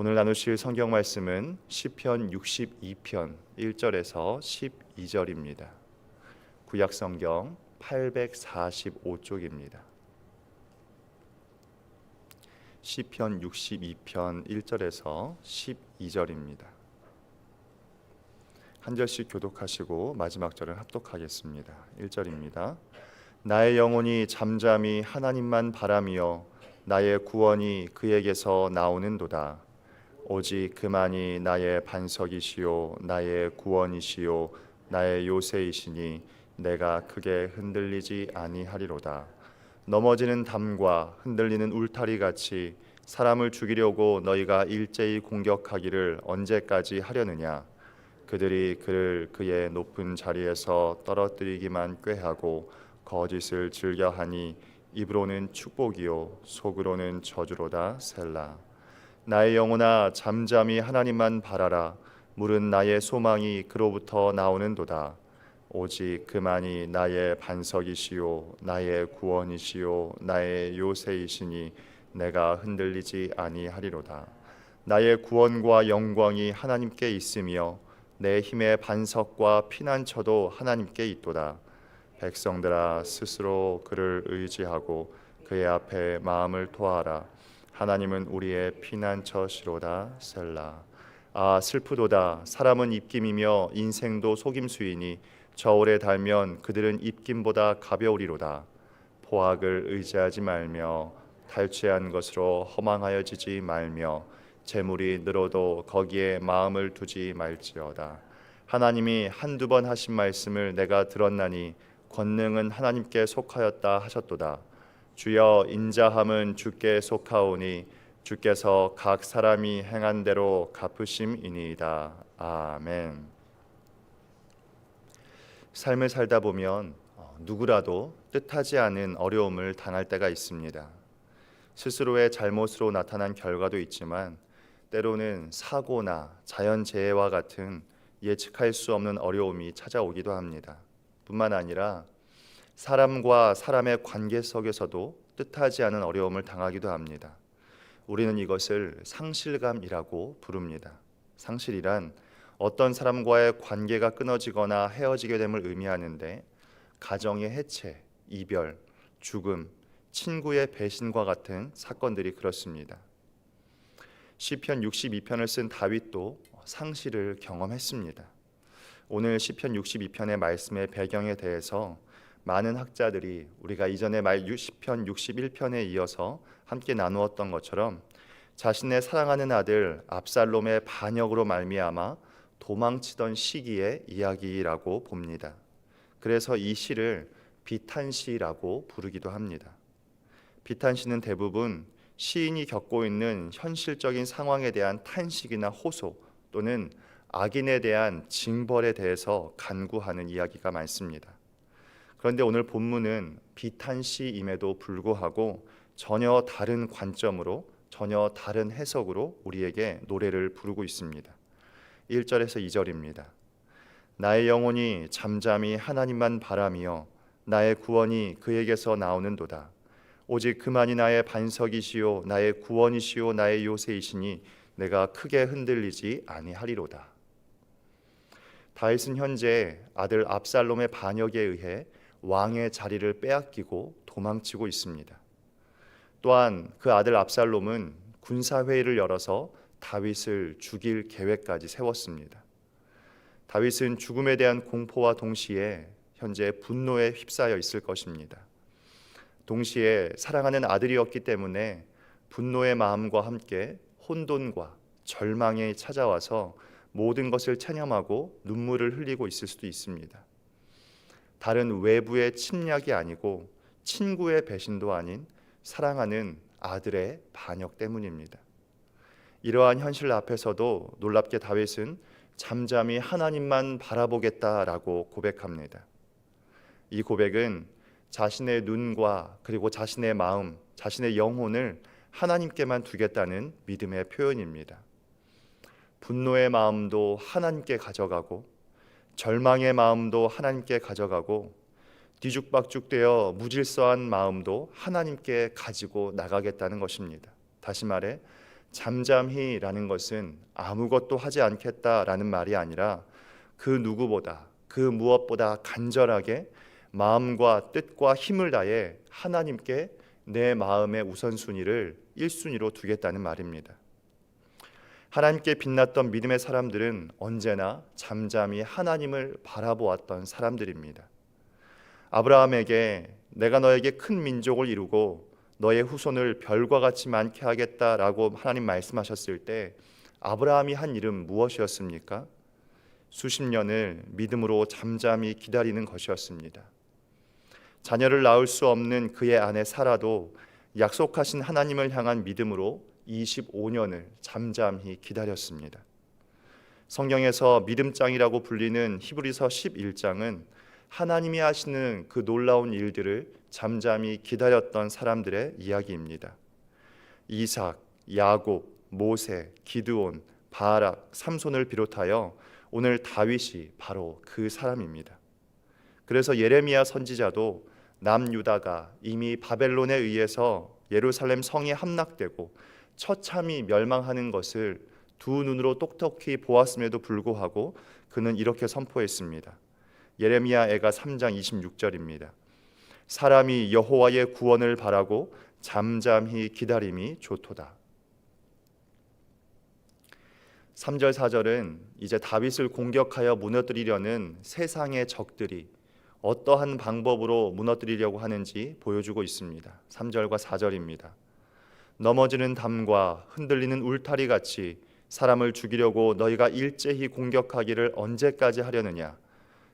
오늘 나누실 성경 말씀은 시편 62편 1절에서 12절입니다. 구약 성경 845쪽입니다. 시편 62편 1절에서 12절입니다. 한 절씩 교독하시고 마지막 절을 합독하겠습니다. 1절입니다. 나의 영혼이 잠잠히 하나님만 바라며 나의 구원이 그에게서 나오는도다. 오직 그만이 나의 반석이시요 나의 구원이시요 나의 요새이시니 내가 크게 흔들리지 아니하리로다. 넘어지는 담과 흔들리는 울타리 같이 사람을 죽이려고 너희가 일제히 공격하기를 언제까지 하려느냐. 그들이 그를 그의 높은 자리에서 떨어뜨리기만 꾀하고 거짓을 즐겨하니 입으로는 축복이요 속으로는 저주로다. 셀라. 나의 영혼아 잠잠히 하나님만 바라라. 물은 나의 소망이 그로부터 나오는도다. 오직 그만이 나의 반석이시요 나의 구원이시요 나의 요새이시니 내가 흔들리지 아니하리로다. 나의 구원과 영광이 하나님께 있으며 내 힘의 반석과 피난처도 하나님께 있도다. 백성들아 스스로 그를 의지하고 그의 앞에 마음을 토하라. 하나님은 우리의 피난처시로다. 셀라. 아 슬프도다. 사람은 입김이며 인생도 속임수이니 저울에 달면 그들은 입김보다 가벼우리로다. 포악을 의지하지 말며 탈취한 것으로 허망하여지지 말며 재물이 늘어도 거기에 마음을 두지 말지어다. 하나님이 한두 번 하신 말씀을 내가 들었나니 권능은 하나님께 속하였다 하셨도다. 주여 인자함은 주께 속하오니 주께서 각 사람이 행한 대로 갚으심이니이다. 아멘. 삶을 살다 보면 누구라도 뜻하지 않은 어려움을 당할 때가 있습니다. 스스로의 잘못으로 나타난 결과도 있지만 때로는 사고나 자연재해와 같은 예측할 수 없는 어려움이 찾아오기도 합니다. 뿐만 아니라 사람과 사람의 관계 속에서도 뜻하지 않은 어려움을 당하기도 합니다. 우리는 이것을 상실감이라고 부릅니다. 상실이란 어떤 사람과의 관계가 끊어지거나 헤어지게 됨을 의미하는데 가정의 해체, 이별, 죽음, 친구의 배신과 같은 사건들이 그렇습니다. 시편 62편을 쓴 다윗도 상실을 경험했습니다. 오늘 시편 62편의 말씀의 배경에 대해서 많은 학자들이 우리가 이전에 시편 61편에 이어서 함께 나누었던 것처럼 자신의 사랑하는 아들 압살롬의 반역으로 말미암아 도망치던 시기의 이야기라고 봅니다. 그래서 이 시를 비탄시라고 부르기도 합니다. 비탄시는 대부분 시인이 겪고 있는 현실적인 상황에 대한 탄식이나 호소 또는 악인에 대한 징벌에 대해서 간구하는 이야기가 많습니다. 그런데 오늘 본문은 비탄시임에도 불구하고 전혀 다른 관점으로 전혀 다른 해석으로 우리에게 노래를 부르고 있습니다. 1절에서 2절입니다. 나의 영혼이 잠잠히 하나님만 바라며 나의 구원이 그에게서 나오는도다. 오직 그만이 나의 반석이시요 나의 구원이시요 나의 요새이시니 내가 크게 흔들리지 아니하리로다. 다윗은 현재 아들 압살롬의 반역에 의해 왕의 자리를 빼앗기고 도망치고 있습니다. 또한 그 아들 압살롬은 군사회의를 열어서 다윗을 죽일 계획까지 세웠습니다. 다윗은 죽음에 대한 공포와 동시에 현재 분노에 휩싸여 있을 것입니다. 동시에 사랑하는 아들이었기 때문에 분노의 마음과 함께 혼돈과 절망이 찾아와서 모든 것을 체념하고 눈물을 흘리고 있을 수도 있습니다. 다른 외부의 침략이 아니고 친구의 배신도 아닌 사랑하는 아들의 반역 때문입니다. 이러한 현실 앞에서도 놀랍게 다윗은 잠잠히 하나님만 바라보겠다라고 고백합니다. 이 고백은 자신의 눈과 그리고 자신의 마음, 자신의 영혼을 하나님께만 두겠다는 믿음의 표현입니다. 분노의 마음도 하나님께 가져가고 절망의 마음도 하나님께 가져가고 뒤죽박죽되어 무질서한 마음도 하나님께 가지고 나가겠다는 것입니다. 다시 말해 잠잠히라는 것은 아무것도 하지 않겠다라는 말이 아니라 그 누구보다 그 무엇보다 간절하게 마음과 뜻과 힘을 다해 하나님께 내 마음의 우선순위를 1순위로 두겠다는 말입니다. 하나님께 빛났던 믿음의 사람들은 언제나 잠잠히 하나님을 바라보았던 사람들입니다. 아브라함에게 내가 너에게 큰 민족을 이루고 너의 후손을 별과 같이 많게 하겠다라고 하나님 말씀하셨을 때 아브라함이 한 일은 무엇이었습니까? 수십 년을 믿음으로 잠잠히 기다리는 것이었습니다. 자녀를 낳을 수 없는 그의 아내 사라도 약속하신 하나님을 향한 믿음으로 25년을 잠잠히 기다렸습니다. 성경에서 믿음장이라고 불리는 히브리서 11장은 하나님이 하시는 그 놀라운 일들을 잠잠히 기다렸던 사람들의 이야기입니다. 이삭, 야곱, 모세, 기드온, 바락, 삼손을 비롯하여 오늘 다윗이 바로 그 사람입니다. 그래서 예레미야 선지자도 남유다가 이미 바벨론에 의해서 예루살렘 성이 함락되고 처참히 멸망하는 것을 두 눈으로 똑똑히 보았음에도 불구하고 그는 이렇게 선포했습니다. 예레미야애가 3장 26절입니다. 사람이 여호와의 구원을 바라고 잠잠히 기다림이 좋도다. 3절 4절은 이제 다윗을 공격하여 무너뜨리려는 세상의 적들이 어떠한 방법으로 무너뜨리려고 하는지 보여주고 있습니다. 3절과 4절입니다. 넘어지는 담과 흔들리는 울타리 같이 사람을 죽이려고 너희가 일제히 공격하기를 언제까지 하려느냐?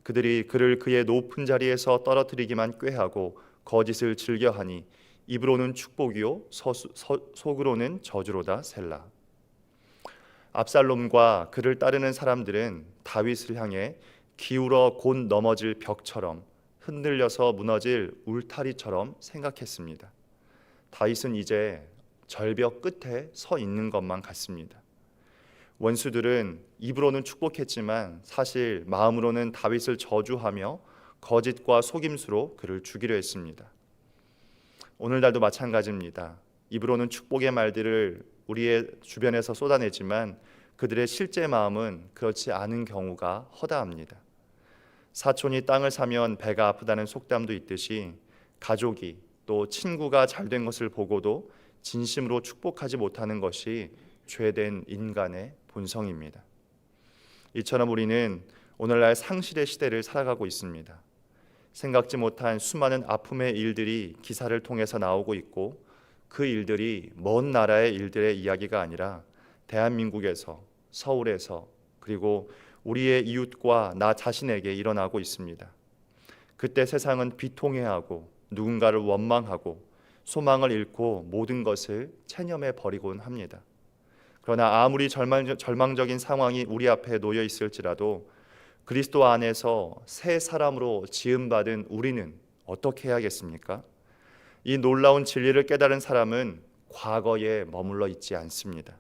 그들이 그를 그의 높은 자리에서 떨어뜨리기만 꾀하고 거짓을 즐겨하니 입으로는 축복이요 속으로는 저주로다. 셀라. 압살롬과 그를 따르는 사람들은 다윗을 향해 기울어 곧 넘어질 벽처럼 흔들려서 무너질 울타리처럼 생각했습니다. 다윗은 이제 절벽 끝에 서 있는 것만 같습니다. 원수들은 입으로는 축복했지만 사실 마음으로는 다윗을 저주하며 거짓과 속임수로 그를 죽이려 했습니다. 오늘날도 마찬가지입니다. 입으로는 축복의 말들을 우리의 주변에서 쏟아내지만 그들의 실제 마음은 그렇지 않은 경우가 허다합니다. 사촌이 땅을 사면 배가 아프다는 속담도 있듯이 가족이 또 친구가 잘된 것을 보고도 진심으로 축복하지 못하는 것이 죄된 인간의 본성입니다. 이처럼 우리는 오늘날 상실의 시대를 살아가고 있습니다. 생각지 못한 수많은 아픔의 일들이 기사를 통해서 나오고 있고 그 일들이 먼 나라의 일들의 이야기가 아니라 대한민국에서, 서울에서, 그리고 우리의 이웃과 나 자신에게 일어나고 있습니다. 그때 세상은 비통해하고 누군가를 원망하고 소망을 잃고 모든 것을 체념해 버리곤 합니다. 그러나 아무리 절망적인 상황이 우리 앞에 놓여 있을지라도 그리스도 안에서 새 사람으로 지음받은 우리는 어떻게 해야겠습니까? 이 놀라운 진리를 깨달은 사람은 과거에 머물러 있지 않습니다.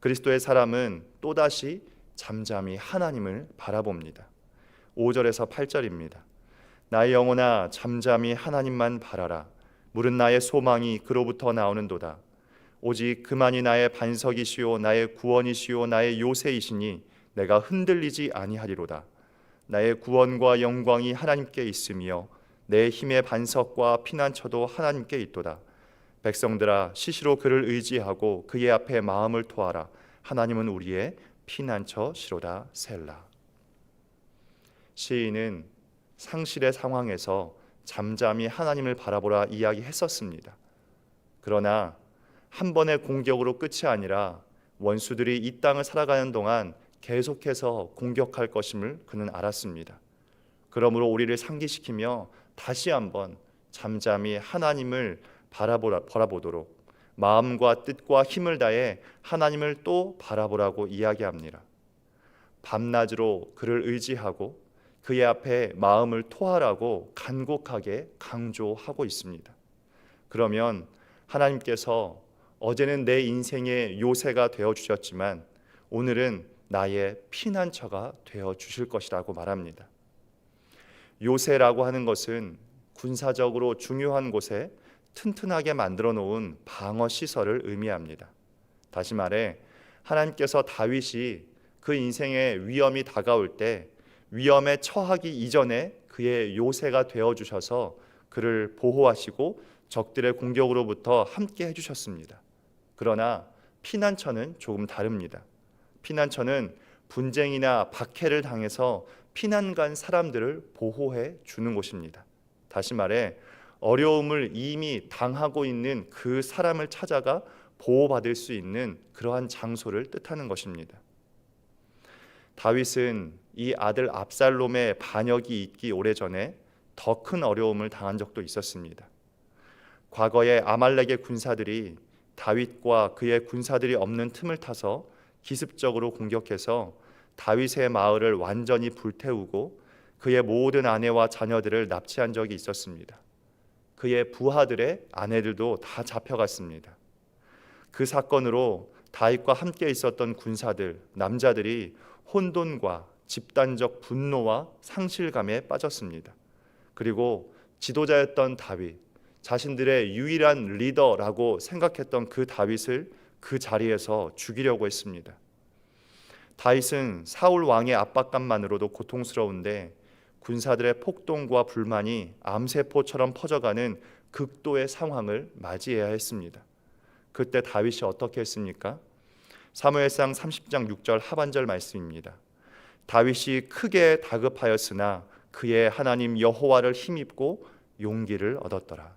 그리스도의 사람은 또다시 잠잠히 하나님을 바라봅니다. 5절에서 8절입니다. 나의 영혼아 잠잠히 하나님만 바라라. 물은 나의 소망이 그로부터 나오는도다. 오직 그만이 나의 반석이시요 나의 구원이시요 나의 요새이시니 내가 흔들리지 아니하리로다. 나의 구원과 영광이 하나님께 있으며 내 힘의 반석과 피난처도 하나님께 있도다. 백성들아 시시로 그를 의지하고 그의 앞에 마음을 토하라. 하나님은 우리의 피난처시로다. 셀라. 시인은 상실의 상황에서 잠잠히 하나님을 바라보라 이야기했었습니다. 그러나 한 번의 공격으로 끝이 아니라 원수들이 이 땅을 살아가는 동안 계속해서 공격할 것임을 그는 알았습니다. 그러므로 우리를 상기시키며 다시 한번 잠잠히 하나님을 바라보도록 마음과 뜻과 힘을 다해 하나님을 또 바라보라고 이야기합니다. 밤낮으로 그를 의지하고 그의 앞에 마음을 토하라고 간곡하게 강조하고 있습니다. 그러면 하나님께서 어제는 내 인생의 요새가 되어 주셨지만 오늘은 나의 피난처가 되어 주실 것이라고 말합니다. 요새라고 하는 것은 군사적으로 중요한 곳에 튼튼하게 만들어 놓은 방어 시설을 의미합니다. 다시 말해 하나님께서 다윗이 그 인생의 위험이 다가올 때 위험에 처하기 이전에 그의 요새가 되어 주셔서 그를 보호하시고 적들의 공격으로부터 함께 해주셨습니다. 그러나 피난처는 조금 다릅니다. 피난처는 분쟁이나 박해를 당해서 피난 간 사람들을 보호해 주는 곳입니다. 다시 말해 어려움을 이미 당하고 있는 그 사람을 찾아가 보호받을 수 있는 그러한 장소를 뜻하는 것입니다. 다윗은 이 아들 압살롬의 반역이 있기 오래전에 더 큰 어려움을 당한 적도 있었습니다. 과거에 아말렉의 군사들이 다윗과 그의 군사들이 없는 틈을 타서 기습적으로 공격해서 다윗의 마을을 완전히 불태우고 그의 모든 아내와 자녀들을 납치한 적이 있었습니다. 그의 부하들의 아내들도 다 잡혀갔습니다. 그 사건으로 다윗과 함께 있었던 군사들, 남자들이 혼돈과 집단적 분노와 상실감에 빠졌습니다. 그리고 지도자였던 다윗, 자신들의 유일한 리더라고 생각했던 그 다윗을 그 자리에서 죽이려고 했습니다. 다윗은 사울 왕의 압박감만으로도 고통스러운데 군사들의 폭동과 불만이 암세포처럼 퍼져가는 극도의 상황을 맞이해야 했습니다. 그때 다윗이 어떻게 했습니까? 사무엘상 30장 6절 하반절 말씀입니다. 다윗이 크게 다급하였으나 그의 하나님 여호와를 힘입고 용기를 얻었더라.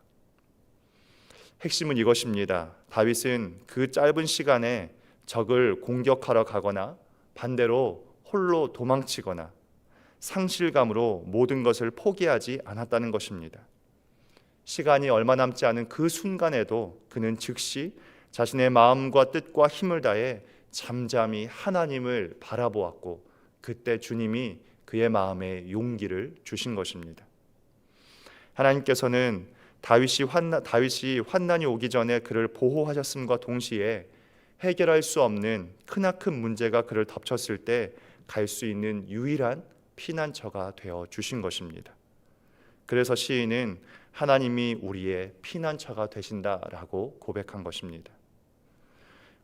핵심은 이것입니다. 다윗은 그 짧은 시간에 적을 공격하러 가거나 반대로 홀로 도망치거나 상실감으로 모든 것을 포기하지 않았다는 것입니다. 시간이 얼마 남지 않은 그 순간에도 그는 즉시 자신의 마음과 뜻과 힘을 다해 잠잠히 하나님을 바라보았고 그때 주님이 그의 마음에 용기를 주신 것입니다. 하나님께서는 다윗이 환난이 오기 전에 그를 보호하셨음과 동시에 해결할 수 없는 크나큰 문제가 그를 덮쳤을 때 갈 수 있는 유일한 피난처가 되어 주신 것입니다. 그래서 시인은 하나님이 우리의 피난처가 되신다라고 고백한 것입니다.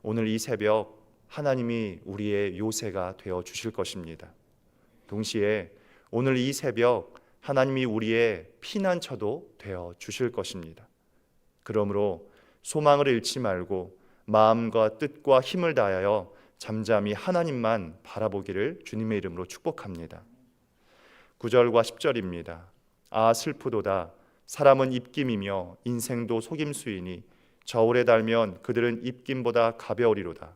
오늘 이 새벽 하나님이 우리의 요새가 되어 주실 것입니다. 동시에 오늘 이 새벽 하나님이 우리의 피난처도 되어 주실 것입니다. 그러므로 소망을 잃지 말고 마음과 뜻과 힘을 다하여 잠잠히 하나님만 바라보기를 주님의 이름으로 축복합니다. 9절과 10절입니다. 아 슬프도다. 사람은 입김이며 인생도 속임수이니 저울에 달면 그들은 입김보다 가벼우리로다.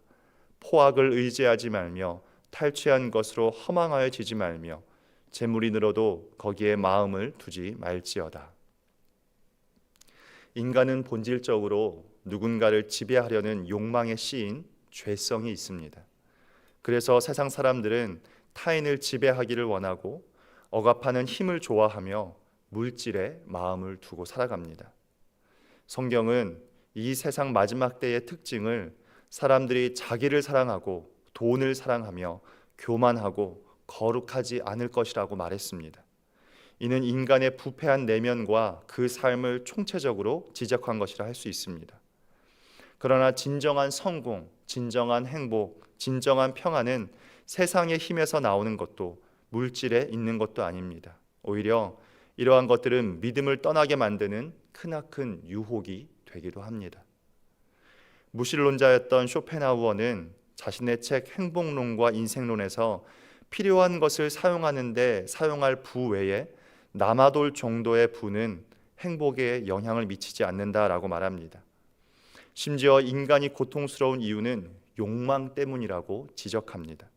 포악을 의지하지 말며 탈취한 것으로 허망하여지지 말며 재물이 늘어도 거기에 마음을 두지 말지어다. 인간은 본질적으로 누군가를 지배하려는 욕망에 씌인 죄성이 있습니다. 그래서 세상 사람들은 타인을 지배하기를 원하고 억압하는 힘을 좋아하며 물질에 마음을 두고 살아갑니다. 성경은 이 세상 마지막 때의 특징을 사람들이 자기를 사랑하고 돈을 사랑하며 교만하고 거룩하지 않을 것이라고 말했습니다. 이는 인간의 부패한 내면과 그 삶을 총체적으로 지적한 것이라 할 수 있습니다. 그러나 진정한 성공, 진정한 행복, 진정한 평안은 세상의 힘에서 나오는 것도 물질에 있는 것도 아닙니다. 오히려 이러한 것들은 믿음을 떠나게 만드는 크나큰 유혹이 되기도 합니다. 무신론자였던 쇼펜하우어는 자신의 책 행복론과 인생론에서 필요한 것을 사용하는데 사용할 부 외에 남아돌 정도의 부는 행복에 영향을 미치지 않는다라고 말합니다. 심지어 인간이 고통스러운 이유는 욕망 때문이라고 지적합니다.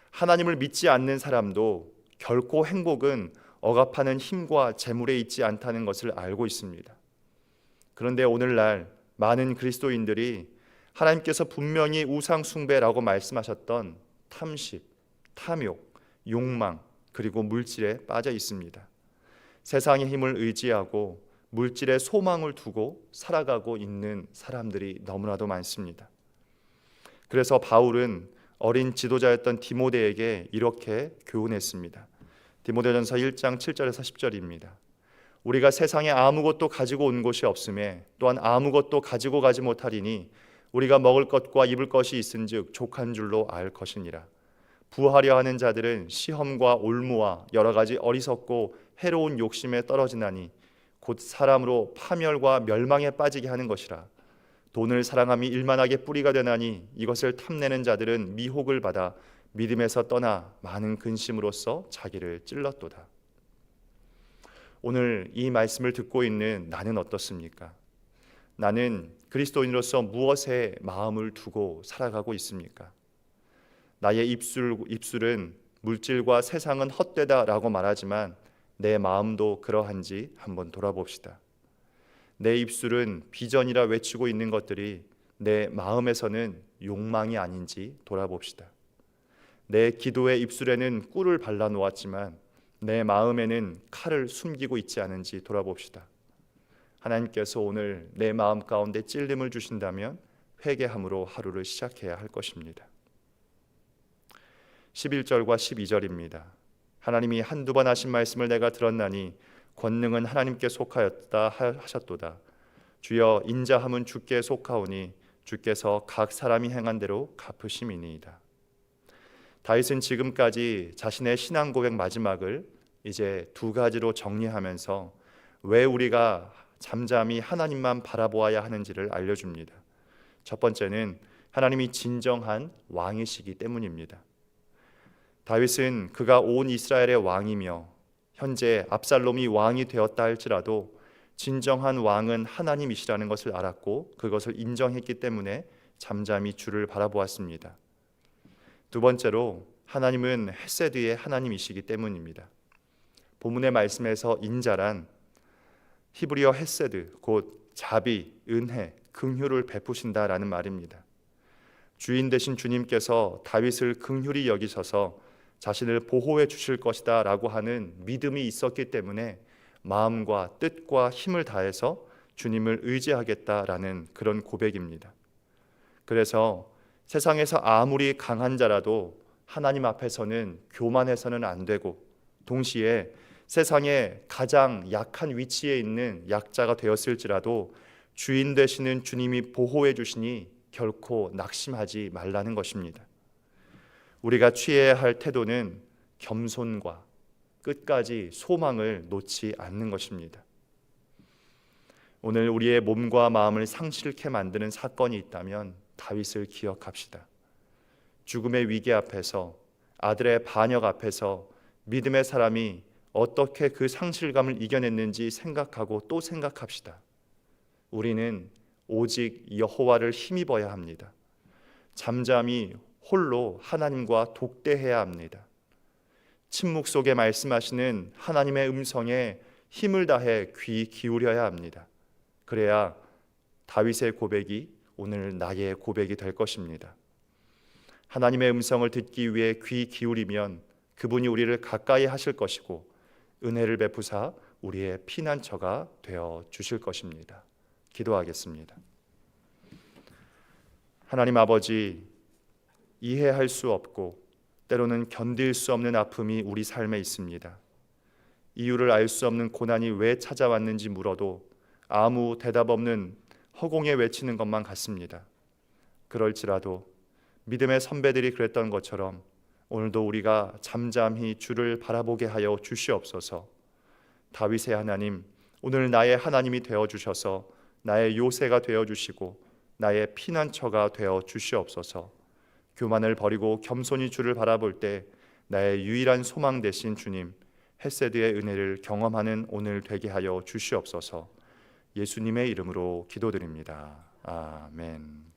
하나님을 믿지 않는 사람도 결코 행복은 억압하는 힘과 재물에 있지 않다는 것을 알고 있습니다. 그런데 오늘날 많은 그리스도인들이 하나님께서 분명히 우상 숭배라고 말씀하셨던 탐식, 탐욕, 욕망 그리고 물질에 빠져 있습니다. 세상의 힘을 의지하고 물질에 소망을 두고 살아가고 있는 사람들이 너무나도 많습니다. 그래서 바울은 어린 지도자였던 디모데에게 이렇게 교훈했습니다. 디모데전서 1장 7절에서 10절입니다. 우리가 세상에 아무것도 가지고 온 것이 없음에 또한 아무것도 가지고 가지 못하리니 우리가 먹을 것과 입을 것이 있은즉 족한 줄로 알 것이니라. 부하려 하는 자들은 시험과 올무와 여러 가지 어리석고 해로운 욕심에 떨어지나니 곧 사람으로 파멸과 멸망에 빠지게 하는 것이라. 돈을 사랑함이 일만하게 뿌리가 되나니 이것을 탐내는 자들은 미혹을 받아 믿음에서 떠나 많은 근심으로써 자기를 찔렀도다. 오늘 이 말씀을 듣고 있는 나는 어떻습니까? 나는 그리스도인으로서 무엇에 마음을 두고 살아가고 있습니까? 나의 입술은 물질과 세상은 헛되다라고 말하지만 내 마음도 그러한지 한번 돌아봅시다. 내 입술은 비전이라 외치고 있는 것들이 내 마음에서는 욕망이 아닌지 돌아봅시다. 내 기도의 입술에는 꿀을 발라 놓았지만 내 마음에는 칼을 숨기고 있지 않은지 돌아봅시다. 하나님께서 오늘 내 마음 가운데 찔림을 주신다면 회개함으로 하루를 시작해야 할 것입니다. 11절과 12절입니다. 하나님이 한두 번 하신 말씀을 내가 들었나니 권능은 하나님께 속하였다 하셨도다. 주여 인자함은 주께 속하오니 주께서 각 사람이 행한 대로 갚으심이니이다. 다윗은 지금까지 자신의 신앙 고백 마지막을 이제 두 가지로 정리하면서 왜 우리가 잠잠히 하나님만 바라보아야 하는지를 알려줍니다. 첫 번째는 하나님이 진정한 왕이시기 때문입니다. 다윗은 그가 온 이스라엘의 왕이며 현재 압살롬이 왕이 되었다 할지라도 진정한 왕은 하나님이시라는 것을 알았고 그것을 인정했기 때문에 잠잠히 주를 바라보았습니다. 두 번째로 하나님은 헤세드의 하나님이시기 때문입니다. 본문의 말씀에서 인자란 히브리어 헤세드, 곧 자비, 은혜, 긍휼을 베푸신다라는 말입니다. 주인 되신 주님께서 다윗을 긍휼히 여기셔서 자신을 보호해 주실 것이다 라고 하는 믿음이 있었기 때문에 마음과 뜻과 힘을 다해서 주님을 의지하겠다라는 그런 고백입니다. 그래서 세상에서 아무리 강한 자라도 하나님 앞에서는 교만해서는 안 되고, 동시에 세상에 가장 약한 위치에 있는 약자가 되었을지라도 주인 되시는 주님이 보호해 주시니 결코 낙심하지 말라는 것입니다. 우리가 취해야 할 태도는 겸손과 끝까지 소망을 놓지 않는 것입니다. 오늘 우리의 몸과 마음을 상실케 만드는 사건이 있다면 다윗을 기억합시다. 죽음의 위기 앞에서, 아들의 반역 앞에서 믿음의 사람이 어떻게 그 상실감을 이겨냈는지 생각하고 또 생각합시다. 우리는 오직 여호와를 힘입어야 합니다. 잠잠히 홀로 하나님과 독대해야 합니다. 침묵 속에 말씀하시는 하나님의 음성에 힘을 다해 귀 기울여야 합니다. 그래야 다윗의 고백이 오늘 나의 고백이 될 것입니다. 하나님의 음성을 듣기 위해 귀 기울이면 그분이 우리를 가까이 하실 것이고 은혜를 베푸사 우리의 피난처가 되어 주실 것입니다. 기도하겠습니다. 하나님 아버지, 이해할 수 없고 때로는 견딜 수 없는 아픔이 우리 삶에 있습니다. 이유를 알 수 없는 고난이 왜 찾아왔는지 물어도 아무 대답 없는 허공에 외치는 것만 같습니다. 그럴지라도 믿음의 선배들이 그랬던 것처럼 오늘도 우리가 잠잠히 주를 바라보게 하여 주시옵소서. 다윗의 하나님, 오늘 나의 하나님이 되어 주셔서 나의 요새가 되어 주시고 나의 피난처가 되어 주시옵소서. 교만을 버리고 겸손히 주를 바라볼 때 나의 유일한 소망 되신 주님, 헤세드의 은혜를 경험하는 오늘 되게 하여 주시옵소서. 예수님의 이름으로 기도드립니다. 아멘.